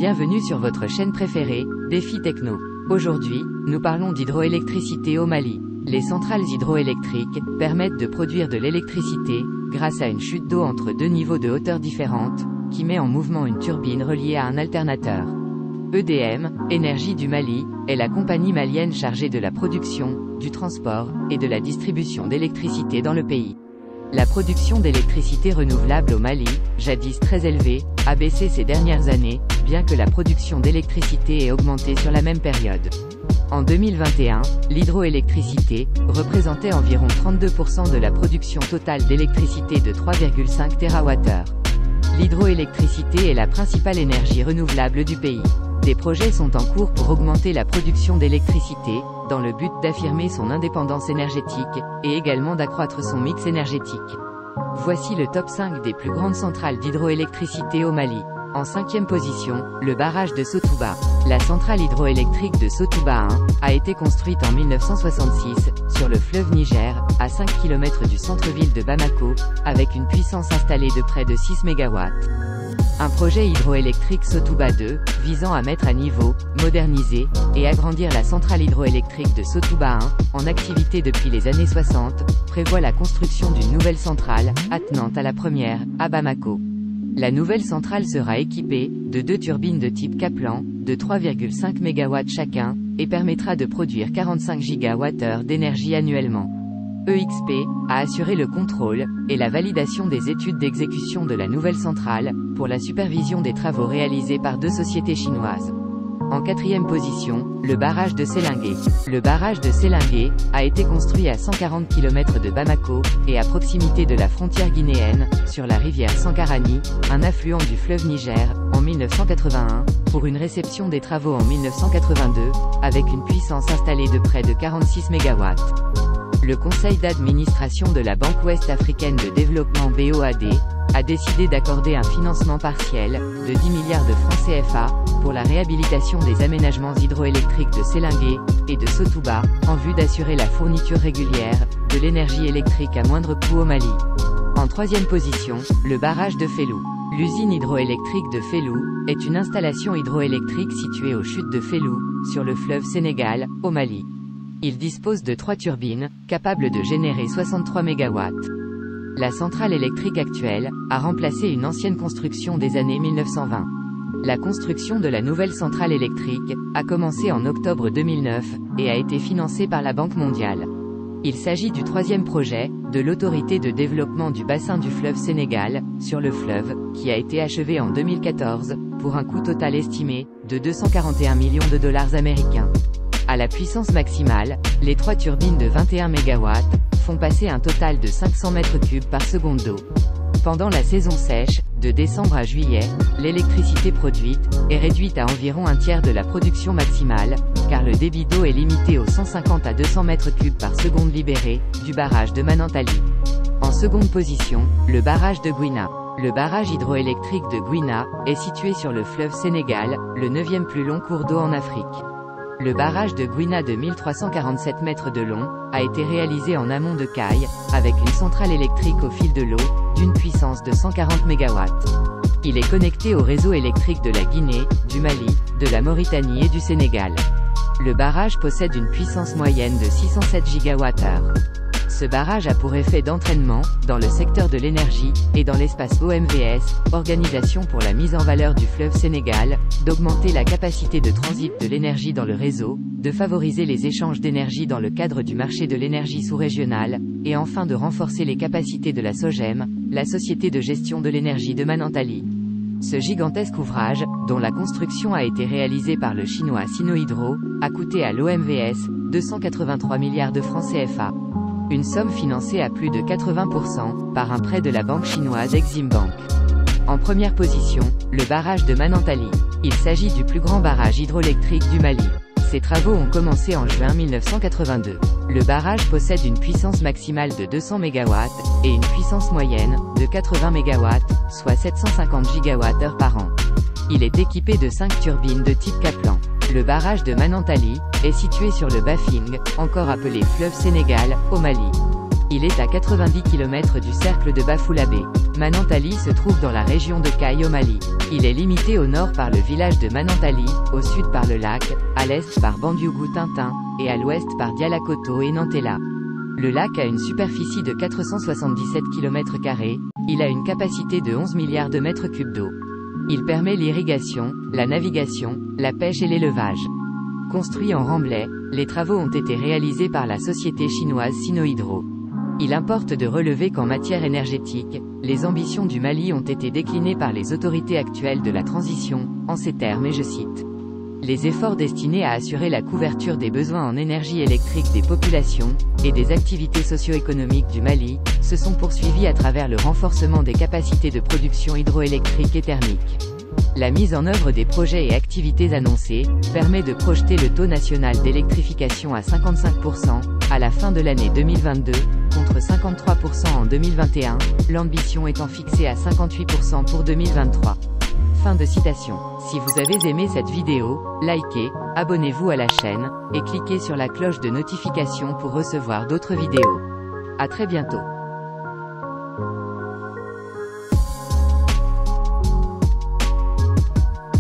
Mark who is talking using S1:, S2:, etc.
S1: Bienvenue sur votre chaîne préférée, Défi Techno. Aujourd'hui, nous parlons d'hydroélectricité au Mali. Les centrales hydroélectriques permettent de produire de l'électricité grâce à une chute d'eau entre deux niveaux de hauteur différentes, qui met en mouvement une turbine reliée à un alternateur. EDM, Énergie du Mali, est la compagnie malienne chargée de la production, du transport et de la distribution d'électricité dans le pays. La production d'électricité renouvelable au Mali, jadis très élevée, a baissé ces dernières années, bien que la production d'électricité ait augmenté sur la même période. En 2021, l'hydroélectricité représentait environ 32% de la production totale d'électricité de 3,5 TWh. L'hydroélectricité est la principale énergie renouvelable du pays. Des projets sont en cours pour augmenter la production d'électricité, dans le but d'affirmer son indépendance énergétique, et également d'accroître son mix énergétique. Voici le top 5 des plus grandes centrales d'hydroélectricité au Mali. En 5e position, le barrage de Sotouba. La centrale hydroélectrique de Sotouba 1 a été construite en 1966, sur le fleuve Niger, à 5 km du centre-ville de Bamako, avec une puissance installée de près de 6 MW. Un projet hydroélectrique Sotouba 2, visant à mettre à niveau, moderniser, et agrandir la centrale hydroélectrique de Sotouba 1, en activité depuis les années 60, prévoit la construction d'une nouvelle centrale, attenante à la première, à Bamako. La nouvelle centrale sera équipée de 2 turbines de type Kaplan, de 3,5 MW chacun, et permettra de produire 45 GWh d'énergie annuellement. EXP a assuré le contrôle et la validation des études d'exécution de la nouvelle centrale, pour la supervision des travaux réalisés par 2 sociétés chinoises. En 4e position, le barrage de Sélingué. Le barrage de Sélingué a été construit à 140 km de Bamako, et à proximité de la frontière guinéenne, sur la rivière Sankarani, un affluent du fleuve Niger, en 1981, pour une réception des travaux en 1982, avec une puissance installée de près de 46 MW. Le conseil d'administration de la Banque Ouest Africaine de Développement BOAD, a décidé d'accorder un financement partiel, de 10 milliards de francs CFA, pour la réhabilitation des aménagements hydroélectriques de Sélingué et de Sotouba, en vue d'assurer la fourniture régulière de l'énergie électrique à moindre coût au Mali. En 3e position, le barrage de Fellou. L'usine hydroélectrique de Fellou est une installation hydroélectrique située aux chutes de Fellou, sur le fleuve Sénégal, au Mali. Il dispose de 3 turbines, capables de générer 63 MW. La centrale électrique actuelle a remplacé une ancienne construction des années 1920. La construction de la nouvelle centrale électrique a commencé en octobre 2009 et a été financée par la Banque mondiale. Il s'agit du 3e projet de l'autorité de développement du bassin du fleuve Sénégal, sur le fleuve, qui a été achevé en 2014, pour un coût total estimé de 241 millions de dollars américains. À la puissance maximale, les 3 turbines de 21 MW font passer un total de 500 m3 par seconde d'eau. Pendant la saison sèche, de décembre à juillet, l'électricité produite est réduite à environ un tiers de la production maximale, car le débit d'eau est limité aux 150 à 200 m3 par seconde libérés, du barrage de Manantali. En seconde position, le barrage de Gouina. Le barrage hydroélectrique de Gouina est situé sur le fleuve Sénégal, le 9e plus long cours d'eau en Afrique. Le barrage de Gouina de 1347 mètres de long, a été réalisé en amont de Caille, avec une centrale électrique au fil de l'eau, d'une puissance de 140 MW. Il est connecté au réseau électrique de la Guinée, du Mali, de la Mauritanie et du Sénégal. Le barrage possède une puissance moyenne de 607 GWh. Ce barrage a pour effet d'entraînement, dans le secteur de l'énergie, et dans l'espace OMVS, Organisation pour la mise en valeur du fleuve Sénégal, d'augmenter la capacité de transit de l'énergie dans le réseau, de favoriser les échanges d'énergie dans le cadre du marché de l'énergie sous-régional, et enfin de renforcer les capacités de la SOGEM, la société de gestion de l'énergie de Manantali. Ce gigantesque ouvrage, dont la construction a été réalisée par le chinois Sinohydro, a coûté à l'OMVS 283 milliards de francs CFA. Une somme financée à plus de 80% par un prêt de la banque chinoise Exim Bank. En première position, le barrage de Manantali. Il s'agit du plus grand barrage hydroélectrique du Mali. Ses travaux ont commencé en juin 1982. Le barrage possède une puissance maximale de 200 MW et une puissance moyenne de 80 MW, soit 750 GWh par an. Il est équipé de 5 turbines de type Kaplan. Le barrage de Manantali est situé sur le Bafing, encore appelé fleuve Sénégal, au Mali. Il est à 90 km du cercle de Bafoullabé. Manantali se trouve dans la région de Kaye au Mali. Il est limité au nord par le village de Manantali, au sud par le lac, à l'est par Bandiougou-Tintin, et à l'ouest par Dialakoto et Nantela. Le lac a une superficie de 477 km², il a une capacité de 11 milliards de mètres cubes d'eau. Il permet l'irrigation, la navigation, la pêche et l'élevage. Construit en remblai, les travaux ont été réalisés par la société chinoise Sinohydro. Il importe de relever qu'en matière énergétique, les ambitions du Mali ont été déclinées par les autorités actuelles de la transition, en ces termes et je cite. Les efforts destinés à assurer la couverture des besoins en énergie électrique des populations, et des activités socio-économiques du Mali, se sont poursuivis à travers le renforcement des capacités de production hydroélectrique et thermique. La mise en œuvre des projets et activités annoncés, permet de projeter le taux national d'électrification à 55%, à la fin de l'année 2022, contre 53% en 2021, l'ambition étant fixée à 58% pour 2023. Fin de citation. Si vous avez aimé cette vidéo, likez, abonnez-vous à la chaîne, et cliquez sur la cloche de notification pour recevoir d'autres vidéos. À très bientôt.